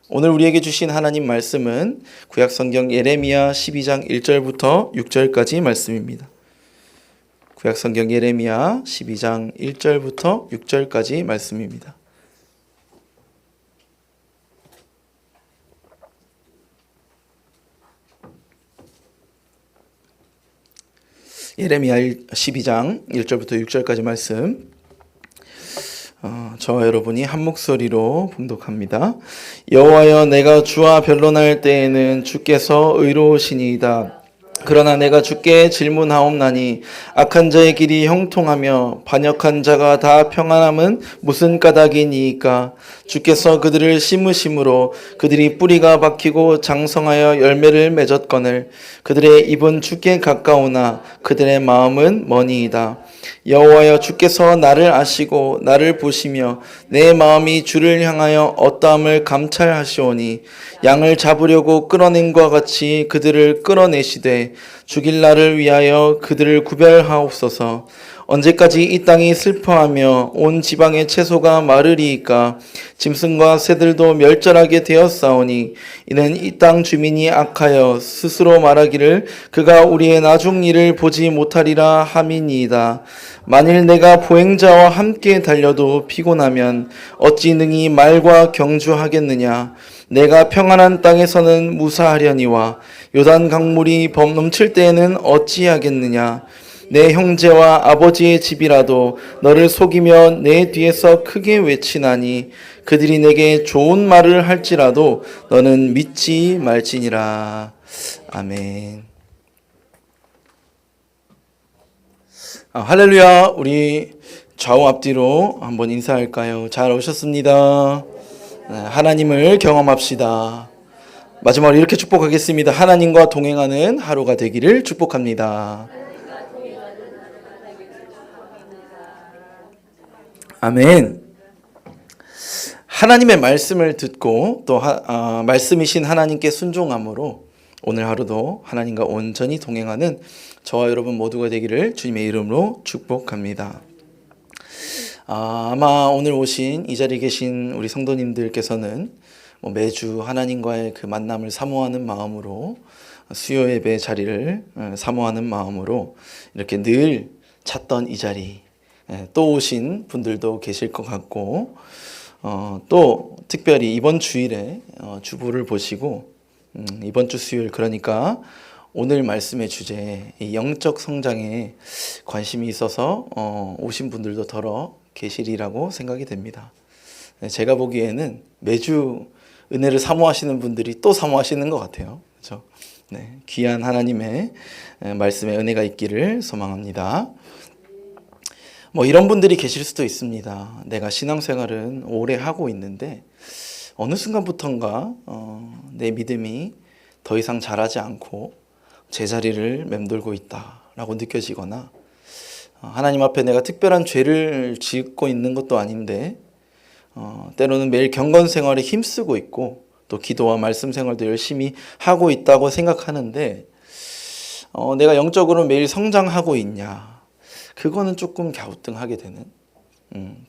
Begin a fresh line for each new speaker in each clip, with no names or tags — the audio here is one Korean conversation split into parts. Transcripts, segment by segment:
오늘 우리에게 주신 하나님 말씀은 구약성경 예레미야 12장 1절부터 6절까지 말씀입니다. 구약성경 예레미야 12장 1절부터 6절까지 말씀입니다. 예레미야 12장 1절부터 6절까지 말씀, 저와 여러분이 한 목소리로 봉독합니다. 여호와여, 내가 주와 변론할 때에는 주께서 의로우시니이다. 그러나 내가 주께 질문하옵나니 악한 자의 길이 형통하며 반역한 자가 다 평안함은 무슨 까닭이니이까? 주께서 그들을 심으심으로 그들이 뿌리가 박히고 장성하여 열매를 맺었거늘 그들의 입은 주께 가까우나 그들의 마음은 머니이다. 여호와여, 주께서 나를 아시고 나를 보시며 내 마음이 주를 향하여 어떠함을 감찰하시오니 양을 잡으려고 끌어낸과 같이 그들을 끌어내시되 죽일 날을 위하여 그들을 구별하옵소서. 언제까지 이 땅이 슬퍼하며 온 지방의 채소가 마르리이까? 짐승과 새들도 멸절하게 되었사오니 이는 이 땅 주민이 악하여 스스로 말하기를 그가 우리의 나중 일을 보지 못하리라 함이니이다. 만일 내가 보행자와 함께 달려도 피곤하면 어찌 능히 말과 경주하겠느냐? 내가 평안한 땅에서는 무사하려니와 요단 강물이 넘칠 때에는 어찌하겠느냐? 내 형제와 아버지의 집이라도 너를 속이며 내 뒤에서 크게 외치나니 그들이 내게 좋은 말을 할지라도 너는 믿지 말지니라. 아멘. 할렐루야. 우리 좌우 앞뒤로 한번 인사할까요? 잘 오셨습니다. 하나님을 경험합시다. 마지막으로 이렇게 축복하겠습니다. 하나님과 동행하는 하루가 되기를 축복합니다. 아멘. 하나님의 말씀을 듣고 또 말씀이신 하나님께 순종함으로 오늘 하루도 하나님과 온전히 동행하는 저와 여러분 모두가 되기를 주님의 이름으로 축복합니다. 아마 오늘 오신 이 자리에 계신 우리 성도님들께서는 매주 하나님과의 그 만남을 사모하는 마음으로 수요 예배 자리를 사모하는 마음으로 이렇게 늘 찾던 이 자리 또 오신 분들도 계실 것 같고 또 특별히 이번 주일에 주보를 보시고 이번 주 수요일, 그러니까 오늘 말씀의 주제 영적 성장에 관심이 있어서 오신 분들도 더러 계시리라고 생각이 됩니다. 제가 보기에는 매주 은혜를 사모하시는 분들이 또 사모하시는 것 같아요. 그렇죠? 네, 귀한 하나님의 말씀의 은혜가 있기를 소망합니다. 이런 분들이 계실 수도 있습니다. 내가 신앙생활은 오래 하고 있는데 어느 순간부턴가 내 믿음이 더 이상 자라지 않고 제자리를 맴돌고 있다라고 느껴지거나 하나님 앞에 내가 특별한 죄를 짓고 있는 것도 아닌데 때로는 매일 경건 생활에 힘쓰고 있고 또 기도와 말씀 생활도 열심히 하고 있다고 생각하는데 내가 영적으로 매일 성장하고 있냐? 그거는 조금 갸우뚱하게 되는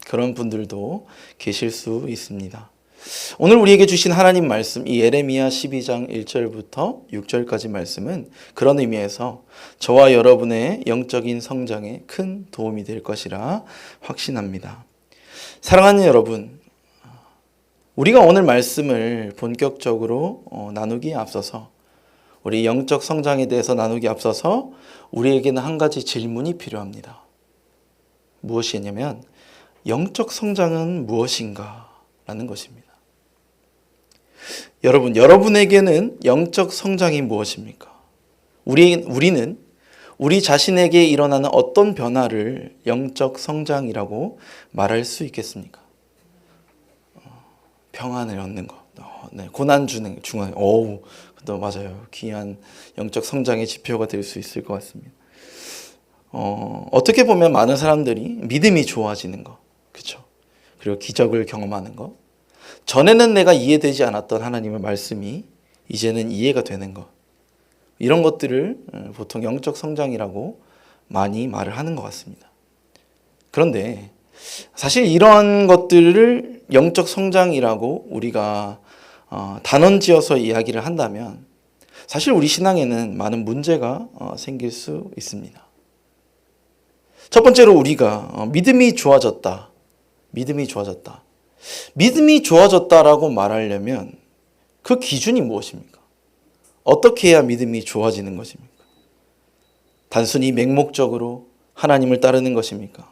그런 분들도 계실 수 있습니다. 오늘 우리에게 주신 하나님 말씀, 이 예레미야 12장 1절부터 6절까지 말씀은 그런 의미에서 저와 여러분의 영적인 성장에 큰 도움이 될 것이라 확신합니다. 사랑하는 여러분, 우리가 오늘 말씀을 본격적으로 나누기에 앞서서 우리 영적 성장에 대해서 나누기에 앞서서 우리에게는 한 가지 질문이 필요합니다. 무엇이냐면 영적 성장은 무엇인가? 라는 것입니다. 여러분에게는 영적 성장이 무엇입니까? 우리는 우리 자신에게 일어나는 어떤 변화를 영적 성장이라고 말할 수 있겠습니까? 평안을 얻는 것, 고난 주는 중앙, 또 맞아요. 귀한 영적 성장의 지표가 될 수 있을 것 같습니다. 어떻게 보면 많은 사람들이 믿음이 좋아지는 것, 그렇죠? 그리고 기적을 경험하는 것, 전에는 내가 이해되지 않았던 하나님의 말씀이 이제는 이해가 되는 것, 이런 것들을 보통 영적 성장이라고 많이 말을 하는 것 같습니다. 그런데 사실 이런 것들을 영적 성장이라고 우리가 단언지어서 이야기를 한다면 사실 우리 신앙에는 많은 문제가 생길 수 있습니다. 첫 번째로 우리가 믿음이 좋아졌다. 믿음이 좋아졌다라고 말하려면 그 기준이 무엇입니까? 어떻게 해야 믿음이 좋아지는 것입니까? 단순히 맹목적으로 하나님을 따르는 것입니까?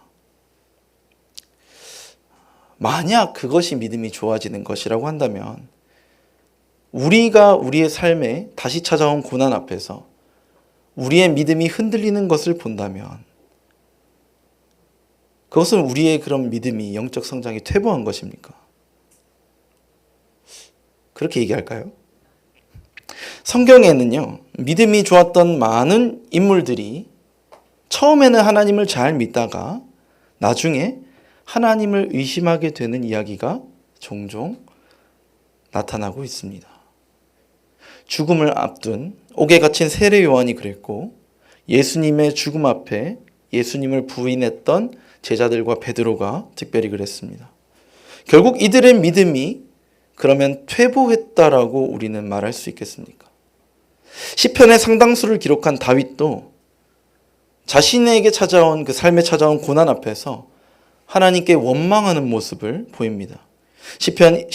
만약 그것이 믿음이 좋아지는 것이라고 한다면 우리가 우리의 삶에 다시 찾아온 고난 앞에서 우리의 믿음이 흔들리는 것을 본다면 그것은 우리의 그런 믿음이 영적 성장이 퇴보한 것입니까? 그렇게 얘기할까요? 성경에는요, 믿음이 좋았던 많은 인물들이 처음에는 하나님을 잘 믿다가 나중에 하나님을 의심하게 되는 이야기가 종종 나타나고 있습니다. 죽음을 앞둔 옥에 갇힌 세례 요한이 그랬고, 예수님의 죽음 앞에 예수님을 부인했던 제자들과 베드로가 특별히 그랬습니다. 결국 이들의 믿음이 그러면 퇴보했다라고 우리는 말할 수 있겠습니까? 시편의 상당수를 기록한 다윗도 자신에게 찾아온 그 삶에 찾아온 고난 앞에서 하나님께 원망하는 모습을 보입니다. 시편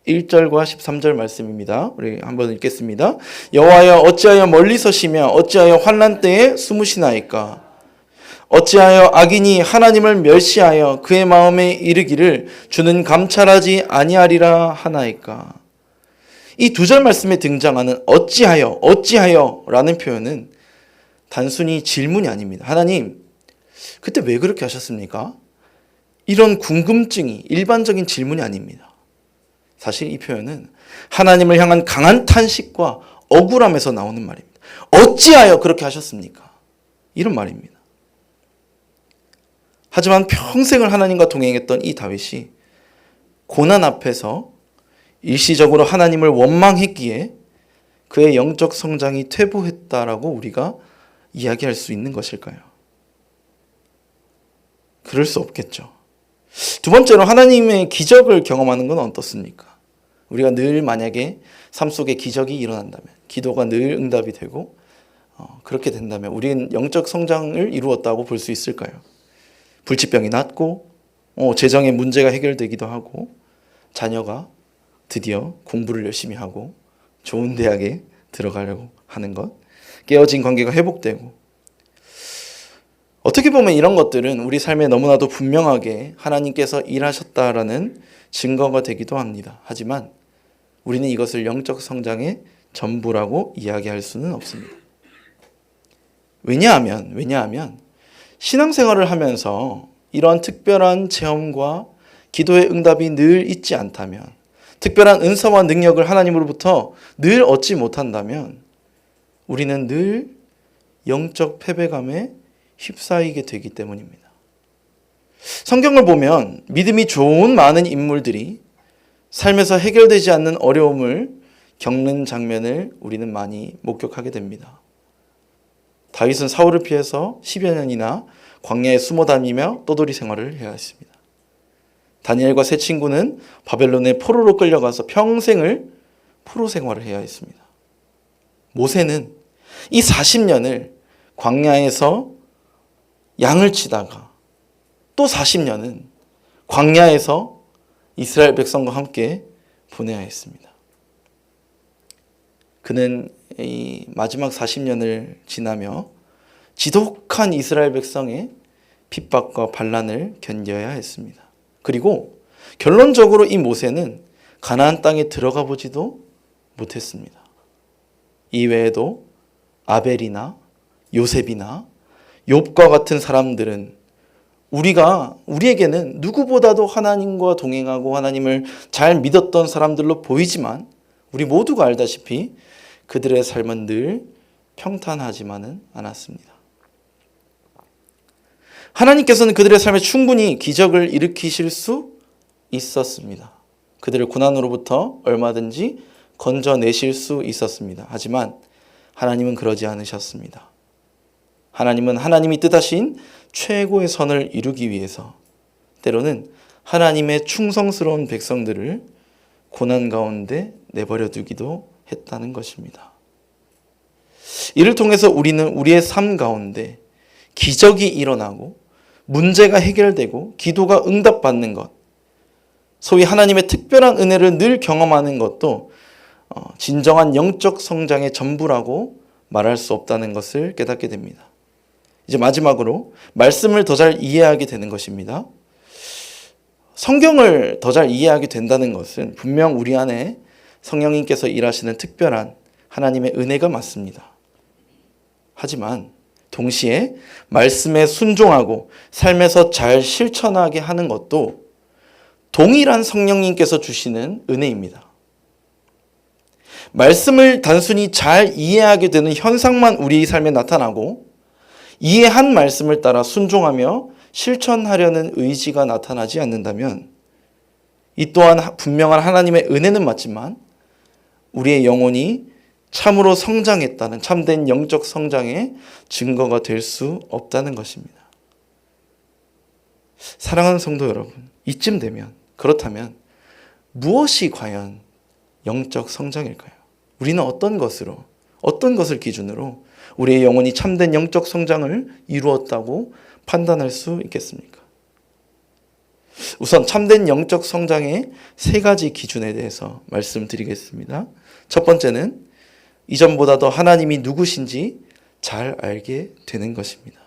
1절과 13절 말씀입니다. 우리 한번 읽겠습니다. 여호와여 어찌하여 멀리 서시며 어찌하여 환난 때에 숨으시나이까? 어찌하여 악인이 하나님을 멸시하여 그의 마음에 이르기를 주는 감찰하지 아니하리라 하나이까? 이 두 절 말씀에 등장하는 어찌하여 라는 표현은 단순히 질문이 아닙니다. 하나님, 그때 왜 그렇게 하셨습니까? 이런 궁금증이 일반적인 질문이 아닙니다. 사실 이 표현은 하나님을 향한 강한 탄식과 억울함에서 나오는 말입니다. 어찌하여 그렇게 하셨습니까? 이런 말입니다. 하지만 평생을 하나님과 동행했던 이 다윗이 고난 앞에서 일시적으로 하나님을 원망했기에 그의 영적 성장이 퇴보했다라고 우리가 이야기할 수 있는 것일까요? 그럴 수 없겠죠. 두 번째로 하나님의 기적을 경험하는 건 어떻습니까? 우리가 늘 만약에 삶 속에 기적이 일어난다면, 기도가 늘 응답이 되고 그렇게 된다면 우리는 영적 성장을 이루었다고 볼 수 있을까요? 불치병이 낫고 재정의 문제가 해결되기도 하고 자녀가 드디어 공부를 열심히 하고 좋은 대학에 들어가려고 하는 것, 깨어진 관계가 회복되고, 어떻게 보면 이런 것들은 우리 삶에 너무나도 분명하게 하나님께서 일하셨다라는 증거가 되기도 합니다. 하지만 우리는 이것을 영적 성장의 전부라고 이야기할 수는 없습니다. 왜냐하면 신앙생활을 하면서 이러한 특별한 체험과 기도의 응답이 늘 있지 않다면, 특별한 은사와 능력을 하나님으로부터 늘 얻지 못한다면 우리는 늘 영적 패배감에 휩싸이게 되기 때문입니다. 성경을 보면 믿음이 좋은 많은 인물들이 삶에서 해결되지 않는 어려움을 겪는 장면을 우리는 많이 목격하게 됩니다. 다윗은 사울을 피해서 10여 년이나 광야에 숨어 다니며 떠돌이 생활을 해야 했습니다. 다니엘과 세 친구는 바벨론의 포로로 끌려가서 평생을 포로 생활을 해야 했습니다. 모세는 이 40년을 광야에서 양을 치다가 또 40년은 광야에서 이스라엘 백성과 함께 보내야 했습니다. 그는 이 마지막 40년을 지나며 지독한 이스라엘 백성의 핍박과 반란을 견뎌야 했습니다. 그리고 결론적으로 이 모세는 가나안 땅에 들어가 보지도 못했습니다. 이외에도 아벨이나 요셉이나 욥과 같은 사람들은 우리에게는 누구보다도 하나님과 동행하고 하나님을 잘 믿었던 사람들로 보이지만 우리 모두가 알다시피 그들의 삶은 늘 평탄하지만은 않았습니다. 하나님께서는 그들의 삶에 충분히 기적을 일으키실 수 있었습니다. 그들을 고난으로부터 얼마든지 건져내실 수 있었습니다. 하지만 하나님은 그러지 않으셨습니다. 하나님은 하나님이 뜻하신 최고의 선을 이루기 위해서 때로는 하나님의 충성스러운 백성들을 고난 가운데 내버려 두기도 했다는 것입니다. 이를 통해서 우리는 우리의 삶 가운데 기적이 일어나고 문제가 해결되고 기도가 응답받는 것, 소위 하나님의 특별한 은혜를 늘 경험하는 것도 진정한 영적 성장의 전부라고 말할 수 없다는 것을 깨닫게 됩니다. 이제 마지막으로 말씀을 더 잘 이해하게 되는 것입니다. 성경을 더 잘 이해하게 된다는 것은 분명 우리 안에 성령님께서 일하시는 특별한 하나님의 은혜가 맞습니다. 하지만 동시에 말씀에 순종하고 삶에서 잘 실천하게 하는 것도 동일한 성령님께서 주시는 은혜입니다. 말씀을 단순히 잘 이해하게 되는 현상만 우리 삶에 나타나고 이해한 말씀을 따라 순종하며 실천하려는 의지가 나타나지 않는다면 이 또한 분명한 하나님의 은혜는 맞지만 우리의 영혼이 참으로 성장했다는 참된 영적 성장의 증거가 될 수 없다는 것입니다. 사랑하는 성도 여러분, 이쯤 되면 그렇다면 무엇이 과연 영적 성장일까요? 우리는 어떤 것을 기준으로 우리의 영혼이 참된 영적 성장을 이루었다고 판단할 수 있겠습니까? 우선 참된 영적 성장의 세 가지 기준에 대해서 말씀드리겠습니다. 첫 번째는 이전보다 더 하나님이 누구신지 잘 알게 되는 것입니다.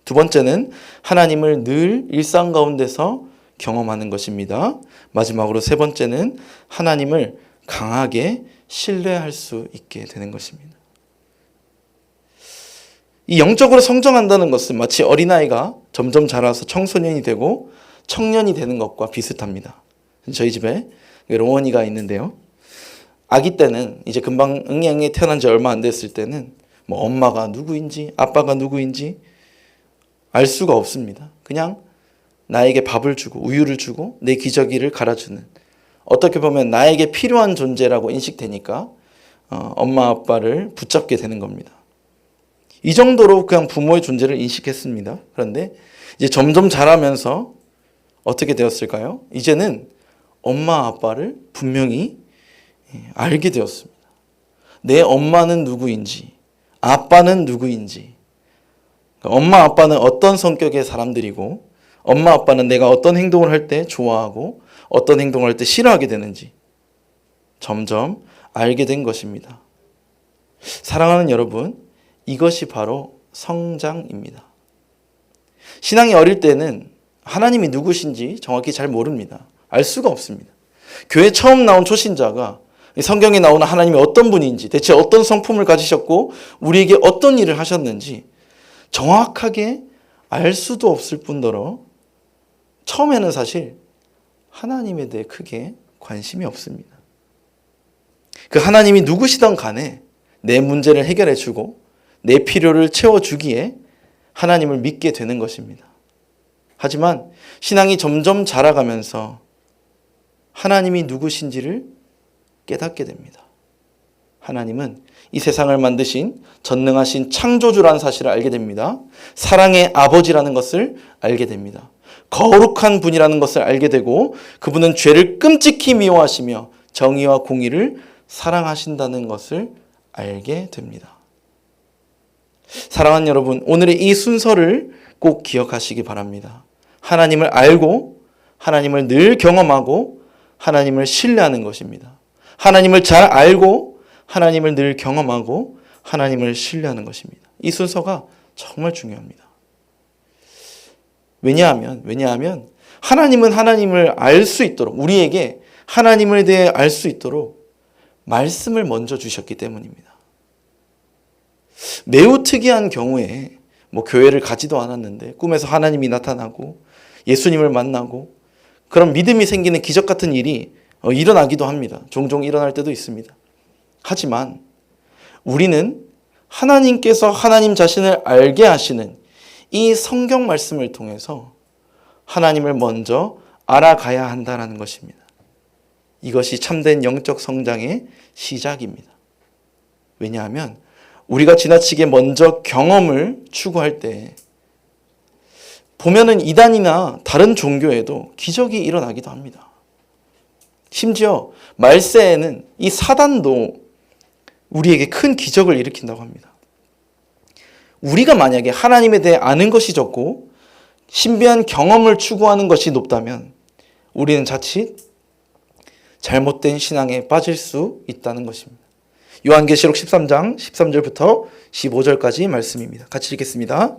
두 번째는 하나님을 늘 일상 가운데서 경험하는 것입니다. 마지막으로 세 번째는 하나님을 강하게 신뢰할 수 있게 되는 것입니다. 이 영적으로 성장한다는 것은 마치 어린아이가 점점 자라서 청소년이 되고 청년이 되는 것과 비슷합니다. 저희 집에 롱원이가 있는데요. 아기 때는 이제 금방 응양에 태어난 지 얼마 안 됐을 때는 뭐 엄마가 누구인지 아빠가 누구인지 알 수가 없습니다. 그냥 나에게 밥을 주고 우유를 주고 내 기저귀를 갈아주는, 어떻게 보면 나에게 필요한 존재라고 인식되니까 엄마 아빠를 붙잡게 되는 겁니다. 이 정도로 그냥 부모의 존재를 인식했습니다. 그런데 이제 점점 자라면서 어떻게 되었을까요? 이제는 엄마 아빠를 분명히 알게 되었습니다. 내 엄마는 누구인지, 아빠는 누구인지, 엄마 아빠는 어떤 성격의 사람들이고 엄마 아빠는 내가 어떤 행동을 할 때 좋아하고 어떤 행동을 할 때 싫어하게 되는지 점점 알게 된 것입니다. 사랑하는 여러분, 이것이 바로 성장입니다. 신앙이 어릴 때는 하나님이 누구신지 정확히 잘 모릅니다. 알 수가 없습니다. 교회 처음 나온 초신자가 성경에 나오는 하나님이 어떤 분인지, 대체 어떤 성품을 가지셨고 우리에게 어떤 일을 하셨는지 정확하게 알 수도 없을 뿐더러 처음에는 사실 하나님에 대해 크게 관심이 없습니다. 그 하나님이 누구시던 간에 내 문제를 해결해 주고 내 필요를 채워주기에 하나님을 믿게 되는 것입니다. 하지만 신앙이 점점 자라가면서 하나님이 누구신지를 깨닫게 됩니다. 하나님은 이 세상을 만드신 전능하신 창조주라는 사실을 알게 됩니다. 사랑의 아버지라는 것을 알게 됩니다. 거룩한 분이라는 것을 알게 되고 그분은 죄를 끔찍히 미워하시며 정의와 공의를 사랑하신다는 것을 알게 됩니다. 사랑하는 여러분, 오늘의 이 순서를 꼭 기억하시기 바랍니다. 하나님을 알고 하나님을 늘 경험하고 하나님을 신뢰하는 것입니다. 하나님을 잘 알고 하나님을 늘 경험하고 하나님을 신뢰하는 것입니다. 이 순서가 정말 중요합니다. 왜냐하면 하나님은 하나님을 알 수 있도록, 우리에게 하나님에 대해 알 수 있도록 말씀을 먼저 주셨기 때문입니다. 매우 특이한 경우에 교회를 가지도 않았는데 꿈에서 하나님이 나타나고 예수님을 만나고 그런 믿음이 생기는 기적 같은 일이 일어나기도 합니다. 종종 일어날 때도 있습니다. 하지만 우리는 하나님께서 하나님 자신을 알게 하시는 이 성경 말씀을 통해서 하나님을 먼저 알아가야 한다는 것입니다. 이것이 참된 영적 성장의 시작입니다. 왜냐하면 우리가 지나치게 먼저 경험을 추구할 때 보면은 이단이나 다른 종교에도 기적이 일어나기도 합니다. 심지어 말세에는 이 사단도 우리에게 큰 기적을 일으킨다고 합니다. 우리가 만약에 하나님에 대해 아는 것이 적고 신비한 경험을 추구하는 것이 높다면 우리는 자칫 잘못된 신앙에 빠질 수 있다는 것입니다. 요한계시록 13장 13절부터 15절까지 말씀입니다. 같이 읽겠습니다.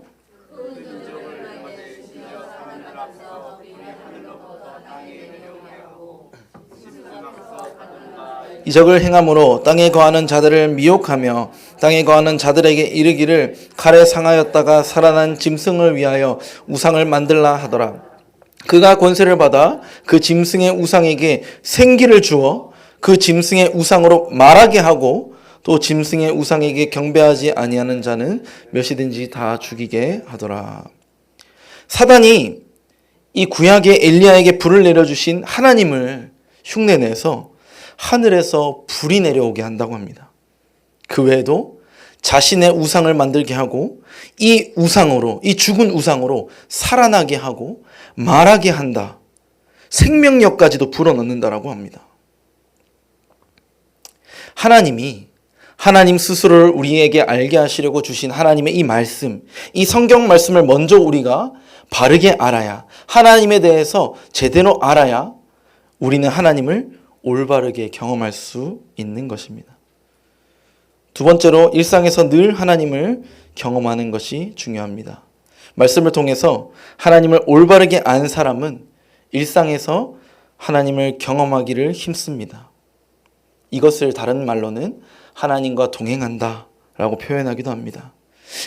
이적을 행함으로 땅에 거하는 자들을 미혹하며 땅에 거하는 자들에게 이르기를 칼에 상하였다가 살아난 짐승을 위하여 우상을 만들라 하더라. 그가 권세를 받아 그 짐승의 우상에게 생기를 주어 그 짐승의 우상으로 말하게 하고 또 짐승의 우상에게 경배하지 아니하는 자는 몇이든지 다 죽이게 하더라. 사단이 이 구약의 엘리야에게 불을 내려주신 하나님을 흉내내서 하늘에서 불이 내려오게 한다고 합니다. 그 외에도 자신의 우상을 만들게 하고 이 우상으로, 이 죽은 우상으로 살아나게 하고 말하게 한다. 생명력까지도 불어넣는다라고 합니다. 하나님이 하나님 스스로를 우리에게 알게 하시려고 주신 하나님의 이 말씀, 이 성경 말씀을 먼저 우리가 바르게 알아야, 하나님에 대해서 제대로 알아야 우리는 하나님을 올바르게 경험할 수 있는 것입니다. 두 번째로 일상에서 늘 하나님을 경험하는 것이 중요합니다. 말씀을 통해서 하나님을 올바르게 아는 사람은 일상에서 하나님을 경험하기를 힘씁니다. 이것을 다른 말로는 하나님과 동행한다 라고 표현하기도 합니다.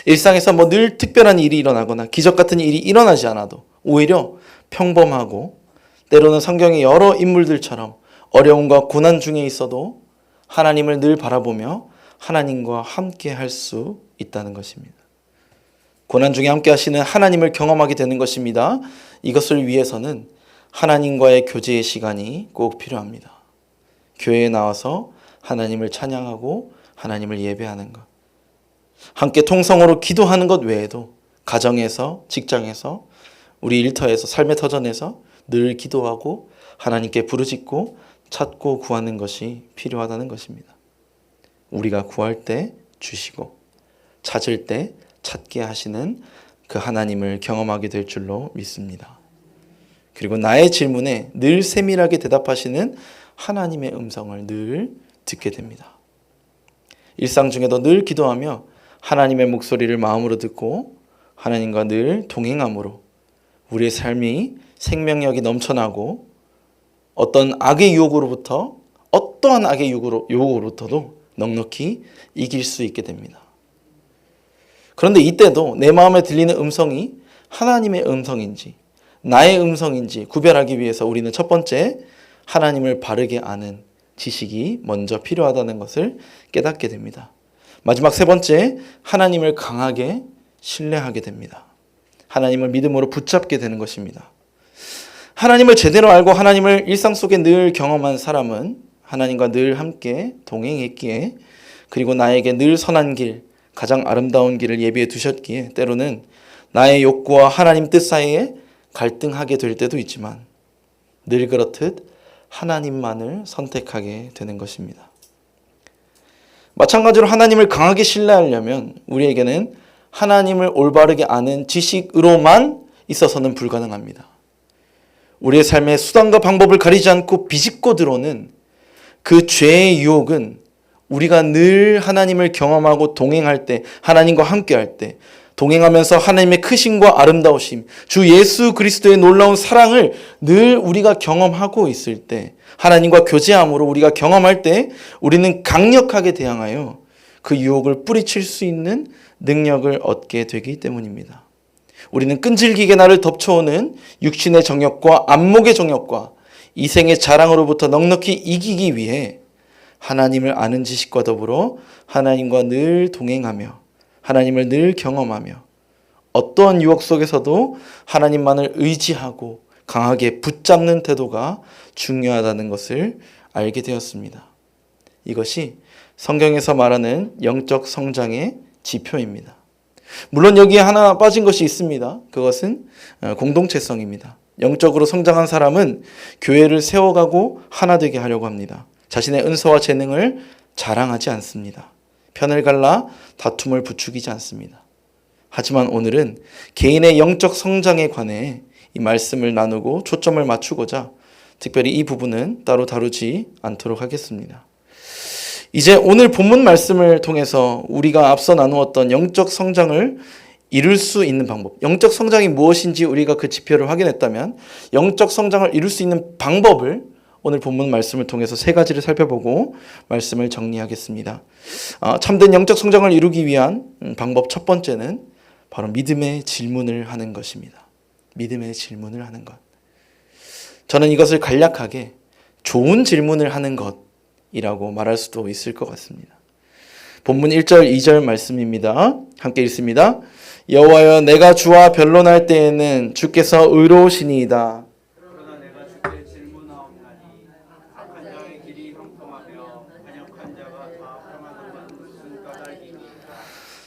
일상에서 늘 특별한 일이 일어나거나 기적 같은 일이 일어나지 않아도 오히려 평범하고 때로는 성경의 여러 인물들처럼 어려움과 고난 중에 있어도 하나님을 늘 바라보며 하나님과 함께 할 수 있다는 것입니다. 고난 중에 함께 하시는 하나님을 경험하게 되는 것입니다. 이것을 위해서는 하나님과의 교제의 시간이 꼭 필요합니다. 교회에 나와서 하나님을 찬양하고 하나님을 예배하는 것, 함께 통성으로 기도하는 것 외에도 가정에서, 직장에서, 우리 일터에서, 삶의 터전에서 늘 기도하고 하나님께 부르짖고 찾고 구하는 것이 필요하다는 것입니다. 우리가 구할 때 주시고 찾을 때 찾게 하시는 그 하나님을 경험하게 될 줄로 믿습니다. 그리고 나의 질문에 늘 세밀하게 대답하시는 하나님의 음성을 늘 듣게 됩니다. 일상 중에도 늘 기도하며 하나님의 목소리를 마음으로 듣고 하나님과 늘 동행함으로 우리의 삶이 생명력이 넘쳐나고 어떤 악의 유혹으로부터 어떠한 악의 유혹으로부터도 넉넉히 이길 수 있게 됩니다. 그런데 이때도 내 마음에 들리는 음성이 하나님의 음성인지 나의 음성인지 구별하기 위해서 우리는 첫 번째 하나님을 바르게 아는 지식이 먼저 필요하다는 것을 깨닫게 됩니다. 마지막 세 번째, 하나님을 강하게 신뢰하게 됩니다. 하나님을 믿음으로 붙잡게 되는 것입니다. 하나님을 제대로 알고 하나님을 일상 속에 늘 경험한 사람은 하나님과 늘 함께 동행했기에 그리고 나에게 늘 선한 길, 가장 아름다운 길을 예비해 두셨기에 때로는 나의 욕구와 하나님 뜻 사이에 갈등하게 될 때도 있지만 늘 그렇듯 하나님만을 선택하게 되는 것입니다. 마찬가지로 하나님을 강하게 신뢰하려면 우리에게는 하나님을 올바르게 아는 지식으로만 있어서는 불가능합니다. 우리의 삶의 수단과 방법을 가리지 않고 비집고 들어오는 그 죄의 유혹은 우리가 늘 하나님을 경험하고 동행할 때, 하나님과 함께할 때, 동행하면서 하나님의 크심과 아름다우심, 주 예수 그리스도의 놀라운 사랑을 늘 우리가 경험하고 있을 때, 하나님과 교제함으로 우리가 경험할 때 우리는 강력하게 대항하여 그 유혹을 뿌리칠 수 있는 능력을 얻게 되기 때문입니다. 우리는 끈질기게 나를 덮쳐오는 육신의 정욕과 안목의 정욕과 이생의 자랑으로부터 넉넉히 이기기 위해 하나님을 아는 지식과 더불어 하나님과 늘 동행하며 하나님을 늘 경험하며 어떠한 유혹 속에서도 하나님만을 의지하고 강하게 붙잡는 태도가 중요하다는 것을 알게 되었습니다. 이것이 성경에서 말하는 영적 성장의 지표입니다. 물론 여기에 하나 빠진 것이 있습니다. 그것은 공동체성입니다. 영적으로 성장한 사람은 교회를 세워가고 하나 되게 하려고 합니다. 자신의 은사와 재능을 자랑하지 않습니다. 편을 갈라 다툼을 부추기지 않습니다. 하지만 오늘은 개인의 영적 성장에 관해 이 말씀을 나누고 초점을 맞추고자 특별히 이 부분은 따로 다루지 않도록 하겠습니다. 이제 오늘 본문 말씀을 통해서 우리가 앞서 나누었던 영적 성장을 이룰 수 있는 방법, 영적 성장이 무엇인지 우리가 그 지표를 확인했다면 영적 성장을 이룰 수 있는 방법을 오늘 본문 말씀을 통해서 세 가지를 살펴보고 말씀을 정리하겠습니다. 참된 영적 성장을 이루기 위한 방법 첫 번째는 바로 믿음의 질문을 하는 것입니다. 믿음의 질문을 하는 것. 저는 이것을 간략하게 좋은 질문을 하는 것이라고 말할 수도 있을 것 같습니다. 본문 1절, 2절 말씀입니다. 함께 읽습니다. 여호와여, 내가 주와 변론할 때에는 주께서 의로우시니이다.
그러나 내가 주께 질문하옵나니 악한 자의 길이 형통하며 반역한 자가 다 평안한 건 무슨 까닭이니까.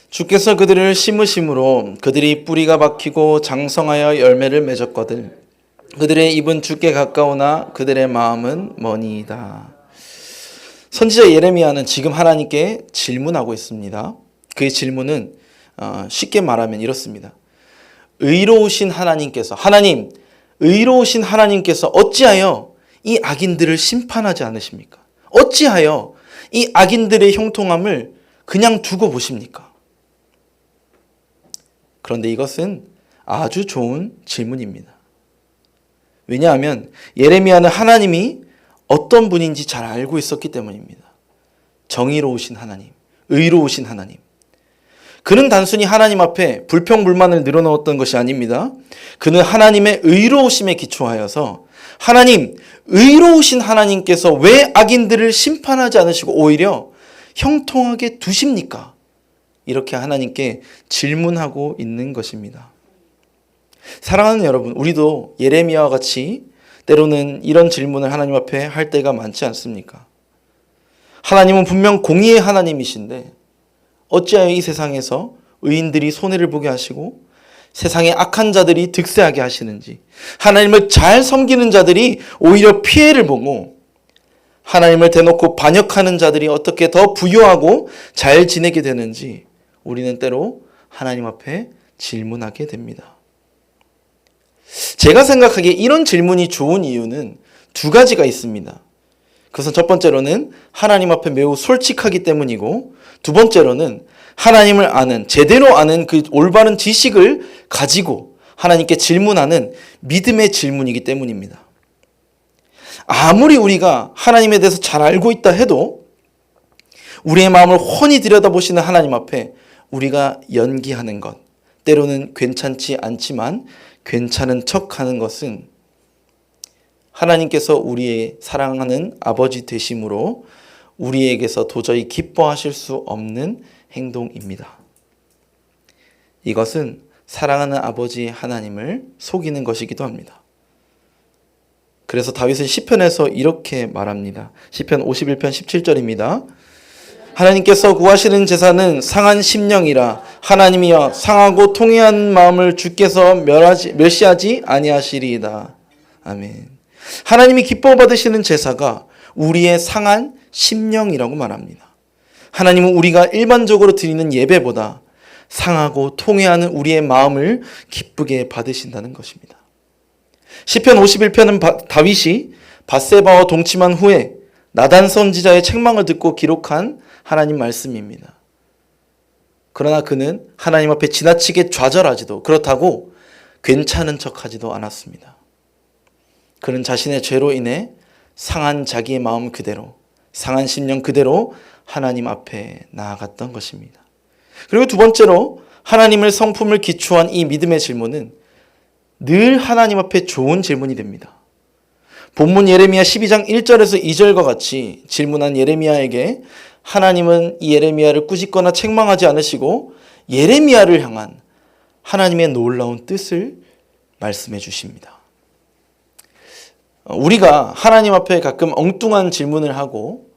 주께서 그들을 심으심으로 그들이 뿌리가 박히고 장성하여 열매를 맺었거든. 그들의 입은 주께 가까우나 그들의 마음은 머니이다. 선지자 예레미야는 지금 하나님께 질문하고 있습니다. 그의 질문은 쉽게 말하면 이렇습니다. 의로우신 하나님께서, 의로우신 하나님께서 어찌하여 이 악인들을 심판하지 않으십니까? 어찌하여 이 악인들의 형통함을 그냥 두고 보십니까? 그런데 이것은 아주 좋은 질문입니다. 왜냐하면 예레미야는 하나님이 어떤 분인지 잘 알고 있었기 때문입니다. 정의로우신 하나님, 의로우신 하나님. 그는 단순히 하나님 앞에 불평불만을 늘어놓았던 것이 아닙니다. 그는 하나님의 의로우심에 기초하여서 하나님, 의로우신 하나님께서 왜 악인들을 심판하지 않으시고 오히려 형통하게 두십니까? 이렇게 하나님께 질문하고 있는 것입니다. 사랑하는 여러분, 우리도 예레미야와 같이 때로는 이런 질문을 하나님 앞에 할 때가 많지 않습니까? 하나님은 분명 공의의 하나님이신데 어찌하여 이 세상에서 의인들이 손해를 보게 하시고 세상의 악한 자들이 득세하게 하시는지, 하나님을 잘 섬기는 자들이 오히려 피해를 보고 하나님을 대놓고 반역하는 자들이 어떻게 더 부유하고 잘 지내게 되는지 우리는 때로 하나님 앞에 질문하게 됩니다. 제가 생각하기에 이런 질문이 좋은 이유는 두 가지가 있습니다. 그것은 첫 번째로는 하나님 앞에 매우 솔직하기 때문이고, 두 번째로는 하나님을 아는, 제대로 아는 그 올바른 지식을 가지고 하나님께 질문하는 믿음의 질문이기 때문입니다. 아무리 우리가 하나님에 대해서 잘 알고 있다 해도 우리의 마음을 훤히 들여다보시는 하나님 앞에 우리가 연기하는 것, 때로는 괜찮지 않지만 괜찮은 척하는 것은 하나님께서 우리의 사랑하는 아버지 되심으로 우리에게서 도저히 기뻐하실 수 없는 행동입니다. 이것은 사랑하는 아버지 하나님을 속이는 것이기도 합니다. 그래서 다윗은 시편에서 이렇게 말합니다. 시편 51편 17절입니다. 하나님께서 구하시는 제사는 상한 심령이라. 하나님이여, 상하고 통회한 마음을 주께서 멸시하지 아니하시리이다. 아멘. 하나님이 기뻐 받으시는 제사가 우리의 상한 심령이라고 말합니다. 하나님은 우리가 일반적으로 드리는 예배보다 상하고 통회하는 우리의 마음을 기쁘게 받으신다는 것입니다. 시편 51편은 다윗이 밧세바와 동침한 후에 나단 선지자의 책망을 듣고 기록한 하나님 말씀입니다. 그러나 그는 하나님 앞에 지나치게 좌절하지도, 그렇다고 괜찮은 척하지도 않았습니다. 그는 자신의 죄로 인해 상한 자기의 마음 그대로, 상한 심령 그대로 하나님 앞에 나아갔던 것입니다. 그리고 두 번째로 하나님을 성품을 기초한 이 믿음의 질문은 늘 하나님 앞에 좋은 질문이 됩니다. 본문 예레미야 12장 1절에서 2절과 같이 질문한 예레미야에게 하나님은 이 예레미야를 꾸짖거나 책망하지 않으시고 예레미야를 향한 하나님의 놀라운 뜻을 말씀해 주십니다. 우리가 하나님 앞에 가끔 엉뚱한 질문을 하고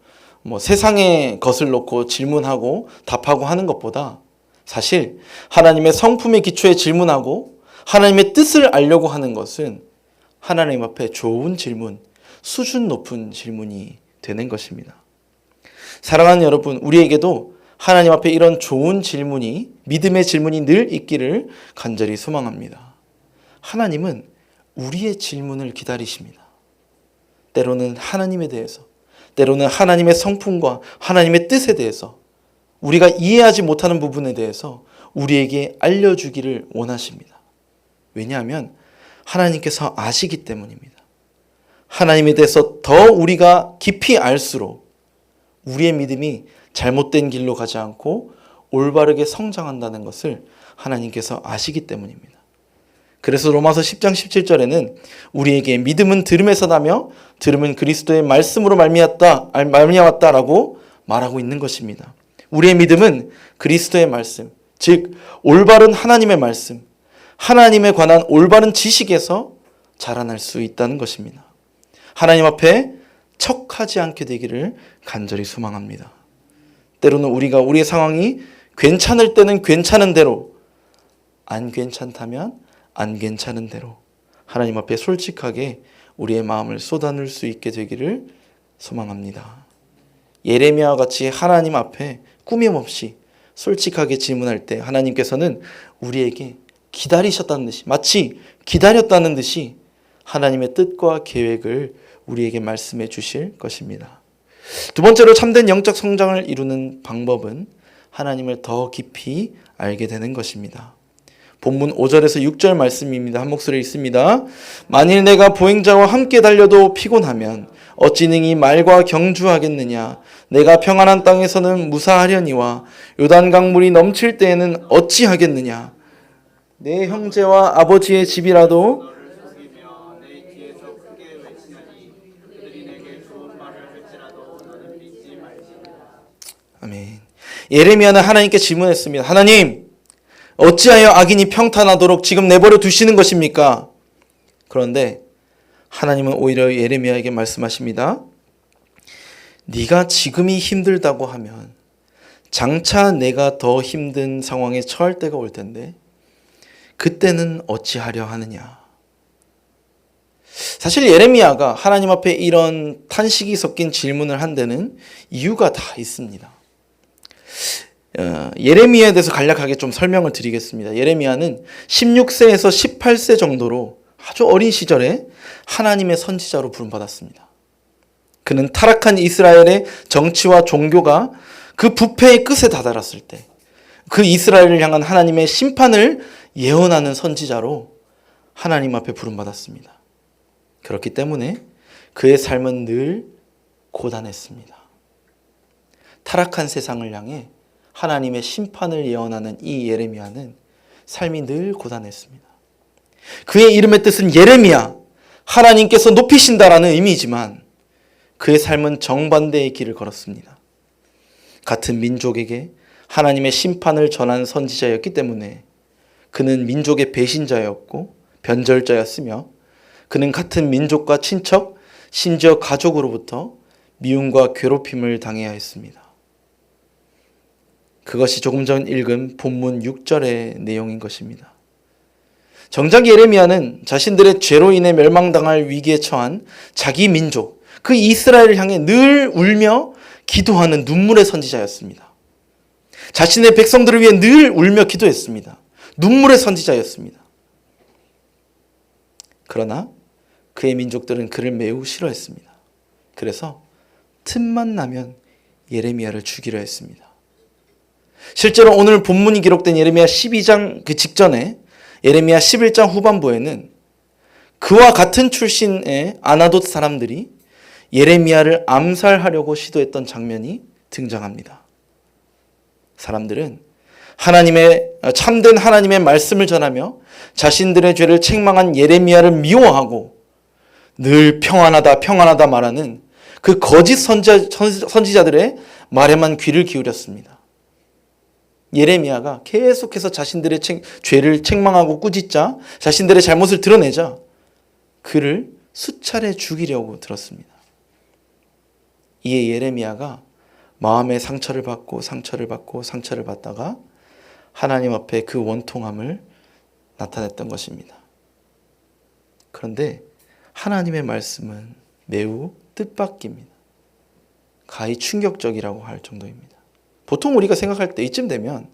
세상의 것을 놓고 질문하고 답하고 하는 것보다 사실 하나님의 성품의 기초에 질문하고 하나님의 뜻을 알려고 하는 것은 하나님 앞에 좋은 질문, 수준 높은 질문이 되는 것입니다. 사랑하는 여러분, 우리에게도 하나님 앞에 이런 좋은 질문이, 믿음의 질문이 늘 있기를 간절히 소망합니다. 하나님은 우리의 질문을 기다리십니다. 때로는 하나님에 대해서, 때로는 하나님의 성품과 하나님의 뜻에 대해서, 우리가 이해하지 못하는 부분에 대해서 우리에게 알려주기를 원하십니다. 왜냐하면 하나님께서 아시기 때문입니다. 하나님에 대해서 더 우리가 깊이 알수록 우리의 믿음이 잘못된 길로 가지 않고 올바르게 성장한다는 것을 하나님께서 아시기 때문입니다. 그래서 로마서 10장 17절에는 우리에게 믿음은 들음에서 나며 들음은 그리스도의 말씀으로 말미암았다라고 말하고 있는 것입니다. 우리의 믿음은 그리스도의 말씀, 즉 올바른 하나님의 말씀, 하나님에 관한 올바른 지식에서 자라날 수 있다는 것입니다. 하나님 앞에 척하지 않게 되기를 간절히 소망합니다. 때로는 우리가 우리의 상황이 괜찮을 때는 괜찮은 대로, 안 괜찮다면 안 괜찮은 대로 하나님 앞에 솔직하게 우리의 마음을 쏟아낼 수 있게 되기를 소망합니다. 예레미야와 같이 하나님 앞에 꾸밈없이 솔직하게 질문할 때 하나님께서는 우리에게 기다리셨다는 듯이, 마치 기다렸다는 듯이 하나님의 뜻과 계획을 우리에게 말씀해 주실 것입니다. 두 번째로 참된 영적 성장을 이루는 방법은 하나님을 더 깊이 알게 되는 것입니다. 본문 5절에서 6절 말씀입니다. 한 목소리 읽습니다. 만일 내가 보행자와 함께 달려도 피곤하면 어찌 능히 말과 경주하겠느냐. 내가 평안한 땅에서는 무사하려니와 요단 강물이 넘칠 때에는 어찌하겠느냐. 내 형제와 아버지의 집이라도
너를 속이며 내 뒤에서 크게 외치나니 그들이 내게 좋은 말을 할지라도 너는 믿지 말지니라.
아멘. 예레미야는 하나님께 질문했습니다. 하나님, 어찌하여 악인이 평탄하도록 지금 내버려 두시는 것입니까? 그런데 하나님은 오히려 예레미야에게 말씀하십니다. 네가 지금이 힘들다고 하면 장차 내가 더 힘든 상황에 처할 때가 올 텐데 그때는 어찌하려 하느냐. 사실 예레미야가 하나님 앞에 이런 탄식이 섞인 질문을 한 데는 이유가 다 있습니다. 예레미야에 대해서 간략하게 좀 설명을 드리겠습니다. 예레미야는 16세에서 18세 정도로 아주 어린 시절에 하나님의 선지자로 부름받았습니다. 그는 타락한 이스라엘의 정치와 종교가 그 부패의 끝에 다다랐을 때 그 이스라엘을 향한 하나님의 심판을 예언하는 선지자로 하나님 앞에 부름받았습니다. 그렇기 때문에 그의 삶은 늘 고단했습니다. 타락한 세상을 향해 하나님의 심판을 예언하는 이 예레미야는 삶이 늘 고단했습니다. 그의 이름의 뜻은 예레미야, 하나님께서 높이신다라는 의미이지만 그의 삶은 정반대의 길을 걸었습니다. 같은 민족에게 하나님의 심판을 전한 선지자였기 때문에 그는 민족의 배신자였고 변절자였으며 그는 같은 민족과 친척, 심지어 가족으로부터 미움과 괴롭힘을 당해야 했습니다. 그것이 조금 전 읽은 본문 6절의 내용인 것입니다. 정작 예레미야는 자신들의 죄로 인해 멸망당할 위기에 처한 자기 민족, 그 이스라엘을 향해 늘 울며 기도하는 눈물의 선지자였습니다. 자신의 백성들을 위해 늘 울며 기도했습니다. 눈물의 선지자였습니다. 그러나 그의 민족들은 그를 매우 싫어했습니다. 그래서 틈만 나면 예레미야를 죽이려 했습니다. 실제로 오늘 본문이 기록된 예레미야 12장 그 직전에 예레미야 11장 후반부에는 그와 같은 출신의 아나돗 사람들이 예레미야를 암살하려고 시도했던 장면이 등장합니다. 사람들은 참된 하나님의 말씀을 전하며 자신들의 죄를 책망한 예레미야를 미워하고 늘 평안하다 말하는 그 거짓 선지자들의 말에만 귀를 기울였습니다. 예레미야가 계속해서 자신들의 죄를 책망하고 꾸짖자 자신들의 잘못을 드러내자 그를 수차례 죽이려고 들었습니다. 이에 예레미야가 마음의 상처를 받다가 하나님 앞에 그 원통함을 나타냈던 것입니다. 그런데 하나님의 말씀은 매우 뜻밖입니다. 가히 충격적이라고 할 정도입니다. 보통 우리가 생각할 때 이쯤 되면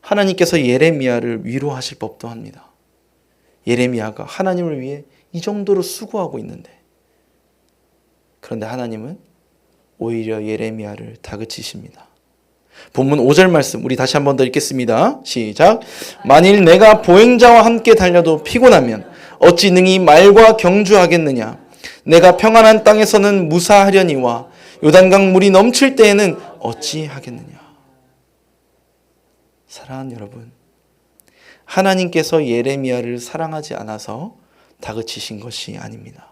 하나님께서 예레미야를 위로하실 법도 합니다. 예레미야가 하나님을 위해 이 정도로 수고하고 있는데, 그런데 하나님은 오히려 예레미야를 다그치십니다. 본문 5절 말씀 우리 다시 한 번 더 읽겠습니다. 시작. 만일 내가 보행자와 함께 달려도 피곤하면 어찌 능히 말과 경주하겠느냐. 내가 평안한 땅에서는 무사하려니와 요단강 물이 넘칠 때에는 어찌 하겠느냐. 사랑하는 여러분, 하나님께서 예레미야를 사랑하지 않아서 다그치신 것이 아닙니다.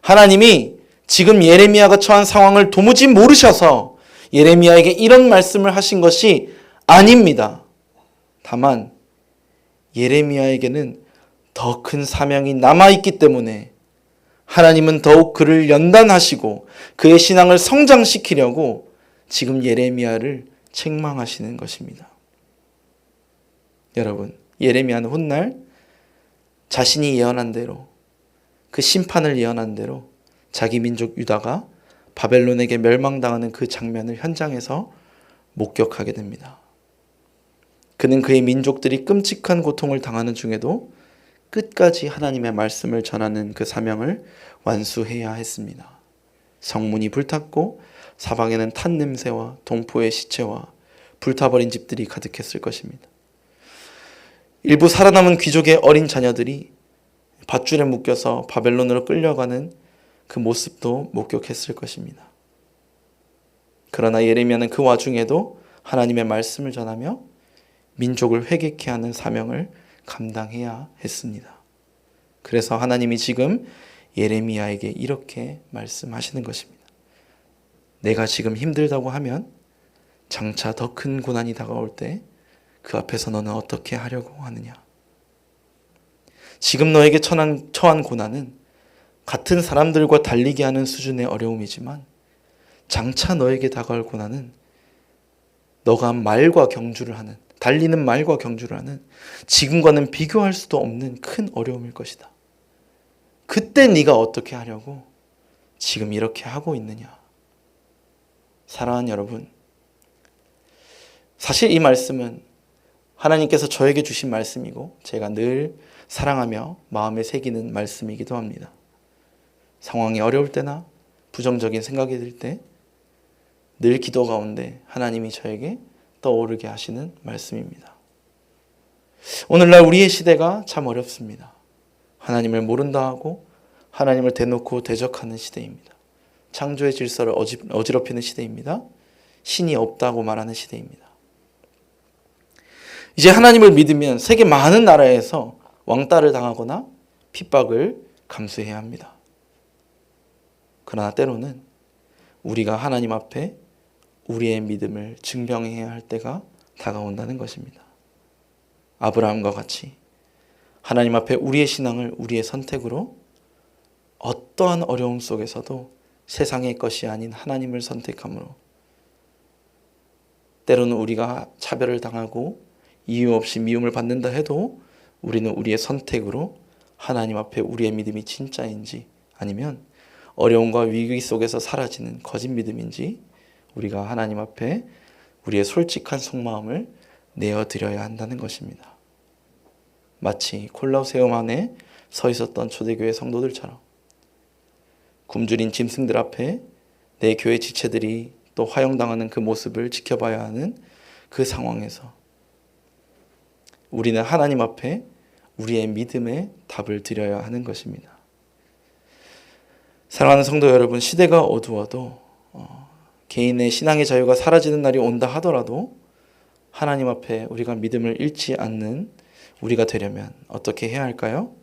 하나님이 지금 예레미야가 처한 상황을 도무지 모르셔서 예레미야에게 이런 말씀을 하신 것이 아닙니다. 다만 예레미야에게는 더 큰 사명이 남아있기 때문에 하나님은 더욱 그를 연단하시고 그의 신앙을 성장시키려고 지금 예레미야를 책망하시는 것입니다. 여러분, 예레미야는 훗날 자신이 예언한 대로, 그 심판을 예언한 대로 자기 민족 유다가 바벨론에게 멸망당하는 그 장면을 현장에서 목격하게 됩니다. 그는 그의 민족들이 끔찍한 고통을 당하는 중에도 끝까지 하나님의 말씀을 전하는 그 사명을 완수해야 했습니다. 성문이 불탔고 사방에는 탄 냄새와 동포의 시체와 불타버린 집들이 가득했을 것입니다. 일부 살아남은 귀족의 어린 자녀들이 밧줄에 묶여서 바벨론으로 끌려가는 그 모습도 목격했을 것입니다. 그러나 예레미야는 그 와중에도 하나님의 말씀을 전하며 민족을 회개케 하는 사명을 감당해야 했습니다. 그래서 하나님이 지금 예레미야에게 이렇게 말씀하시는 것입니다. 내가 지금 힘들다고 하면 장차 더 큰 고난이 다가올 때 그 앞에서 너는 어떻게 하려고 하느냐. 지금 너에게 처한 고난은 같은 사람들과 달리게 하는 수준의 어려움이지만 장차 너에게 다가올 고난은 너가 말과 경주를 하는, 달리는 말과 경주를 하는 지금과는 비교할 수도 없는 큰 어려움일 것이다. 그때 네가 어떻게 하려고 지금 이렇게 하고 있느냐. 사랑하는 여러분, 사실 이 말씀은 하나님께서 저에게 주신 말씀이고 제가 늘 사랑하며 마음에 새기는 말씀이기도 합니다. 상황이 어려울 때나 부정적인 생각이 들 때 늘 기도 가운데 하나님이 저에게 떠오르게 하시는 말씀입니다. 오늘날 우리의 시대가 참 어렵습니다. 하나님을 모른다 하고 하나님을 대놓고 대적하는 시대입니다. 창조의 질서를 어지럽히는 시대입니다. 신이 없다고 말하는 시대입니다. 이제 하나님을 믿으면 세계 많은 나라에서 왕따를 당하거나 핍박을 감수해야 합니다. 그러나 때로는 우리가 하나님 앞에 우리의 믿음을 증명해야 할 때가 다가온다는 것입니다. 아브라함과 같이 하나님 앞에 우리의 신앙을 우리의 선택으로 어떠한 어려움 속에서도 세상의 것이 아닌 하나님을 선택함으로, 때로는 우리가 차별을 당하고 이유 없이 미움을 받는다 해도 우리는 우리의 선택으로 하나님 앞에 우리의 믿음이 진짜인지 아니면 어려움과 위기 속에서 사라지는 거짓 믿음인지 우리가 하나님 앞에 우리의 솔직한 속마음을 내어드려야 한다는 것입니다. 마치 콜로세움 안에 서 있었던 초대교회 성도들처럼 굶주린 짐승들 앞에 내 교회 지체들이 또 화형당하는 그 모습을 지켜봐야 하는 그 상황에서 우리는 하나님 앞에 우리의 믿음의 답을 드려야 하는 것입니다. 사랑하는 성도 여러분, 시대가 어두워도 개인의 신앙의 자유가 사라지는 날이 온다 하더라도 하나님 앞에 우리가 믿음을 잃지 않는 우리가 되려면 어떻게 해야 할까요?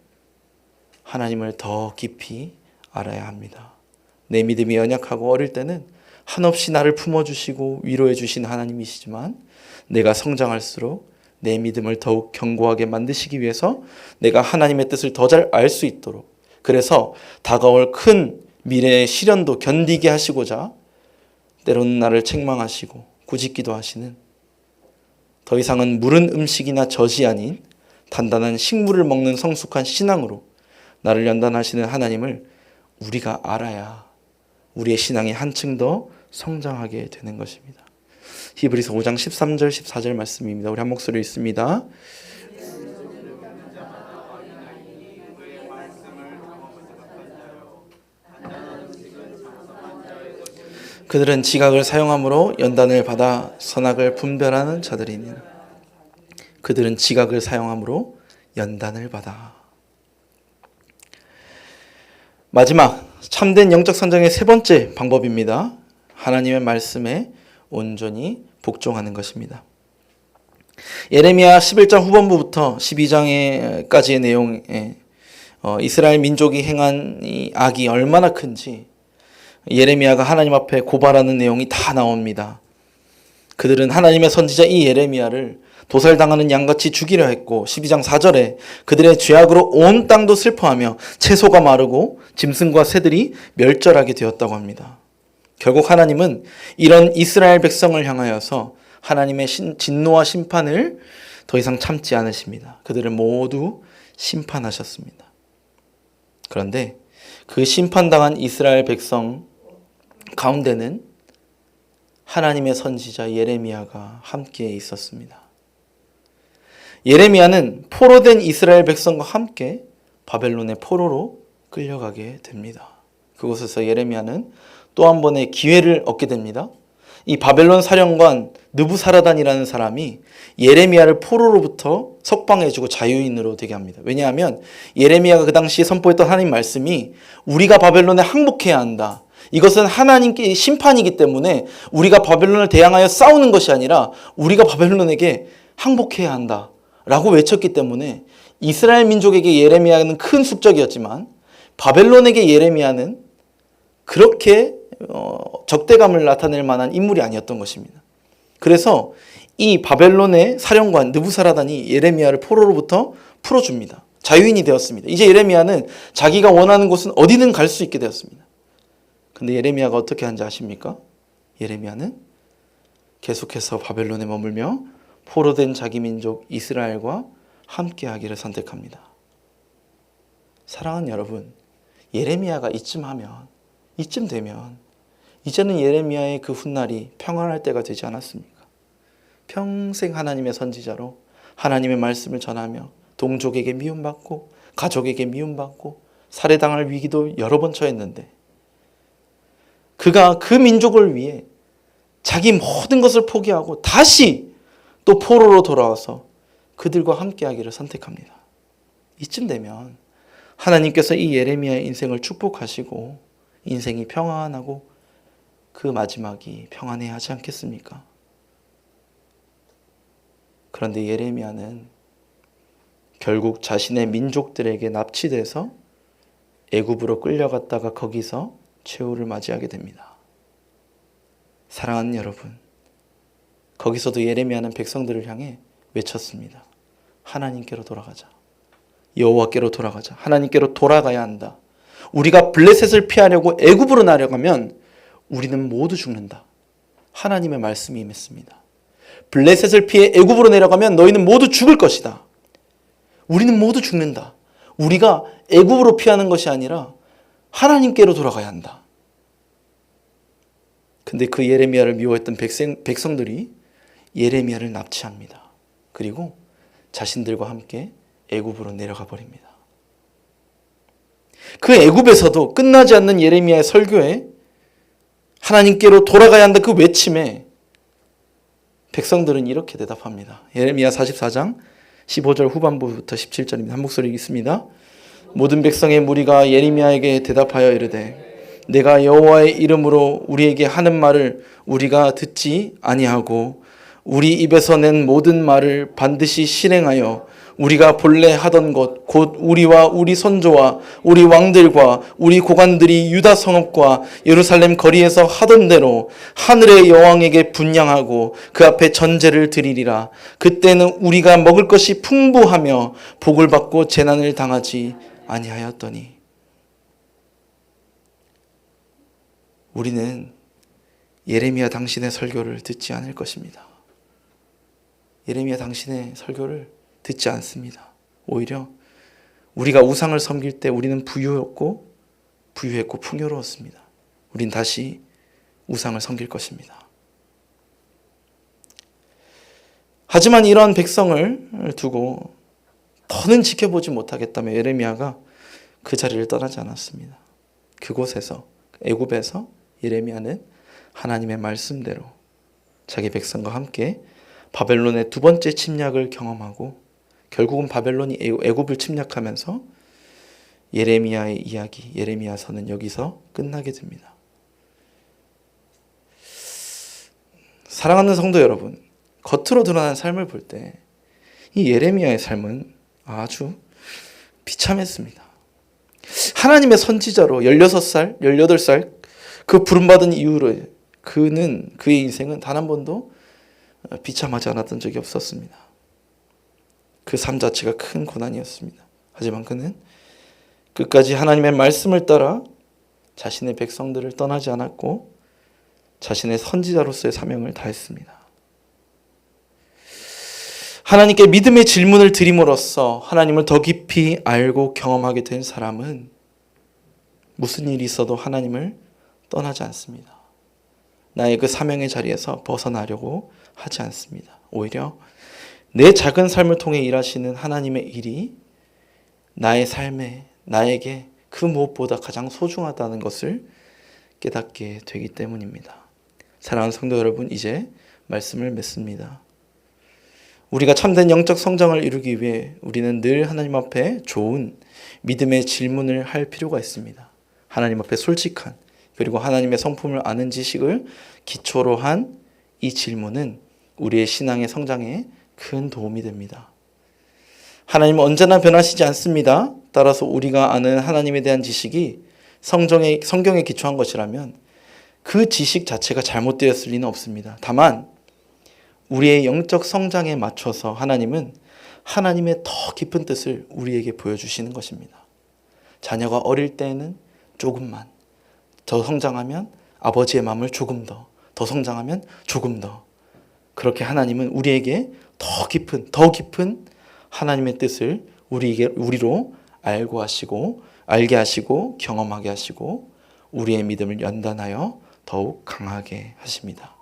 하나님을 더 깊이 알아야 합니다. 내 믿음이 연약하고 어릴 때는 한없이 나를 품어주시고 위로해 주신 하나님이시지만 내가 성장할수록 내 믿음을 더욱 견고하게 만드시기 위해서 내가 하나님의 뜻을 더 잘 알 수 있도록, 그래서 다가올 큰 미래의 시련도 견디게 하시고자 때로는 나를 책망하시고 꾸짖기도 하시는, 더 이상은 무른 음식이나 젖이 아닌 단단한 식물을 먹는 성숙한 신앙으로 나를 연단하시는 하나님을 우리가 알아야 우리의 신앙이 한층 더 성장하게 되는 것입니다. 히브리서 5장 13절 14절 말씀입니다. 우리 한 목소리 읽습니다. 그들은 지각을 사용함으로 연단을 받아 선악을 분별하는 자들이니라. 그들은 지각을 사용함으로 연단을 받아. 마지막 참된 영적 성장의 세 번째 방법입니다. 하나님의 말씀에 온전히 복종하는 것입니다. 예레미야 11장 후반부부터 12장까지의 내용에 이스라엘 민족이 행한 이 악이 얼마나 큰지 예레미야가 하나님 앞에 고발하는 내용이 다 나옵니다. 그들은 하나님의 선지자 이 예레미야를 도살당하는 양같이 죽이려 했고 12장 4절에 그들의 죄악으로 온 땅도 슬퍼하며 채소가 마르고 짐승과 새들이 멸절하게 되었다고 합니다. 결국 하나님은 이런 이스라엘 백성을 향하여서 하나님의 진노와 심판을 더 이상 참지 않으십니다. 그들을 모두 심판하셨습니다. 그런데 그 심판당한 이스라엘 백성 가운데는 하나님의 선지자 예레미야가 함께 있었습니다. 예레미야는 포로된 이스라엘 백성과 함께 바벨론의 포로로 끌려가게 됩니다. 그곳에서 예레미야는 또 한 번의 기회를 얻게 됩니다. 이 바벨론 사령관 느부사라단이라는 사람이 예레미야를 포로로부터 석방해주고 자유인으로 되게 합니다. 왜냐하면 예레미야가 그 당시에 선포했던 하나님 말씀이 우리가 바벨론에 항복해야 한다. 이것은 하나님께 심판이기 때문에 우리가 바벨론을 대항하여 싸우는 것이 아니라 우리가 바벨론에게 항복해야 한다 라고 외쳤기 때문에 이스라엘 민족에게 예레미야는 큰 숙적이었지만 바벨론에게 예레미야는 그렇게 적대감을 나타낼 만한 인물이 아니었던 것입니다. 그래서 이 바벨론의 사령관 느부사라단이 예레미야를 포로로부터 풀어줍니다. 자유인이 되었습니다. 이제 예레미야는 자기가 원하는 곳은 어디든 갈 수 있게 되었습니다. 근데 예레미야가 어떻게 한지 아십니까? 예레미야는 계속해서 바벨론에 머물며 포로된 자기 민족 이스라엘과 함께하기를 선택합니다. 사랑하는 여러분, 예레미야가 이쯤 되면 이제는 예레미야의 그 훗날이 평안할 때가 되지 않았습니까? 평생 하나님의 선지자로 하나님의 말씀을 전하며 동족에게 미움받고 가족에게 미움받고 살해당할 위기도 여러 번 처했는데 그가 그 민족을 위해 자기 모든 것을 포기하고 다시 또 포로로 돌아와서 그들과 함께하기를 선택합니다. 이쯤 되면 하나님께서 이 예레미야의 인생을 축복하시고 인생이 평안하고 그 마지막이 평안해야 하지 않겠습니까? 그런데 예레미야는 결국 자신의 민족들에게 납치돼서 애굽으로 끌려갔다가 거기서 최후를 맞이하게 됩니다. 사랑하는 여러분, 거기서도 예레미야는 백성들을 향해 외쳤습니다. 하나님께로 돌아가자. 여호와께로 돌아가자. 하나님께로 돌아가야 한다. 우리가 블레셋을 피하려고 애굽으로 나려가면 우리는 모두 죽는다. 하나님의 말씀이 임했습니다. 블레셋을 피해 애굽으로 내려가면 너희는 모두 죽을 것이다. 우리는 모두 죽는다. 우리가 애굽으로 피하는 것이 아니라 하나님께로 돌아가야 한다. 근데 그 예레미야를 미워했던 백성들이 예레미야를 납치합니다. 그리고 자신들과 함께 애굽으로 내려가 버립니다. 그 애굽에서도 끝나지 않는 예레미야의 설교에 하나님께로 돌아가야 한다 그 외침에 백성들은 이렇게 대답합니다. 예레미야 44장 15절 후반부부터 17절입니다. 한 목소리 읽습니다. 모든 백성의 무리가 예레미야에게 대답하여 이르되 내가 여호와의 이름으로 우리에게 하는 말을 우리가 듣지 아니하고 우리 입에서 낸 모든 말을 반드시 실행하여 우리가 본래 하던 것 곧 우리와 우리 선조와 우리 왕들과 우리 고관들이 유다 성읍과 예루살렘 거리에서 하던 대로 하늘의 여왕에게 분향하고 그 앞에 전제를 드리리라. 그때는 우리가 먹을 것이 풍부하며 복을 받고 재난을 당하지 아니하였더니. 우리는 예레미야 당신의 설교를 듣지 않을 것입니다. 예레미야 당신의 설교를 듣지 않습니다. 오히려 우리가 우상을 섬길 때 우리는 부유했고 풍요로웠습니다. 우린 다시 우상을 섬길 것입니다. 하지만 이러한 백성을 두고 더는 지켜보지 못하겠다며 예레미야가 그 자리를 떠나지 않았습니다. 그곳에서, 애굽에서 예레미야는 하나님의 말씀대로 자기 백성과 함께 바벨론의 두 번째 침략을 경험하고 결국은 바벨론이 애굽을 침략하면서 예레미야의 이야기, 예레미야서는 여기서 끝나게 됩니다. 사랑하는 성도 여러분, 겉으로 드러난 삶을 볼 때 이 예레미야의 삶은 아주 비참했습니다. 하나님의 선지자로 16살, 18살 그 부름받은 이후로 그의 인생은 단 한 번도 비참하지 않았던 적이 없었습니다. 그 삶 자체가 큰 고난이었습니다. 하지만 그는 끝까지 하나님의 말씀을 따라 자신의 백성들을 떠나지 않았고 자신의 선지자로서의 사명을 다했습니다. 하나님께 믿음의 질문을 드림으로써 하나님을 더 깊이 알고 경험하게 된 사람은 무슨 일이 있어도 하나님을 떠나지 않습니다. 나의 그 사명의 자리에서 벗어나려고 하지 않습니다. 오히려 내 작은 삶을 통해 일하시는 하나님의 일이 나의 삶에 나에게 그 무엇보다 가장 소중하다는 것을 깨닫게 되기 때문입니다. 사랑하는 성도 여러분, 이제 말씀을 맺습니다. 우리가 참된 영적 성장을 이루기 위해 우리는 늘 하나님 앞에 좋은 믿음의 질문을 할 필요가 있습니다. 하나님 앞에 솔직한 그리고 하나님의 성품을 아는 지식을 기초로 한 이 질문은 우리의 신앙의 성장에 큰 도움이 됩니다. 하나님은 언제나 변하시지 않습니다. 따라서 우리가 아는 하나님에 대한 지식이 성경에 기초한 것이라면 그 지식 자체가 잘못되었을 리는 없습니다. 다만 우리의 영적 성장에 맞춰서 하나님은 하나님의 더 깊은 뜻을 우리에게 보여주시는 것입니다. 자녀가 어릴 때에는 조금만, 더 성장하면 아버지의 마음을 조금 더 성장하면 조금 더. 그렇게 하나님은 우리에게 더 깊은 하나님의 뜻을 우리로 알게 하시고 경험하게 하시고 우리의 믿음을 연단하여 더욱 강하게 하십니다.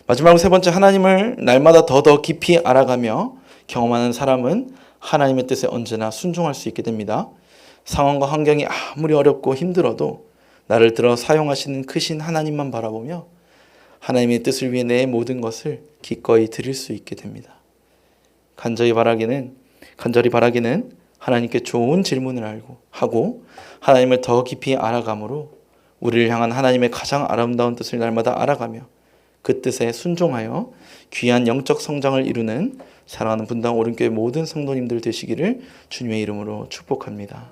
마지막으로 세 번째, 하나님을 날마다 더 깊이 알아가며 경험하는 사람은 하나님의 뜻에 언제나 순종할 수 있게 됩니다. 상황과 환경이 아무리 어렵고 힘들어도 나를 들어 사용하시는 크신 하나님만 바라보며 하나님의 뜻을 위해 내 모든 것을 기꺼이 드릴 수 있게 됩니다. 간절히 바라기는 하나님께 좋은 질문을 하고 하나님을 더 깊이 알아감으로 우리를 향한 하나님의 가장 아름다운 뜻을 날마다 알아가며 그 뜻에 순종하여 귀한 영적 성장을 이루는 사랑하는 분당 오른교회 모든 성도님들 되시기를 주님의 이름으로 축복합니다.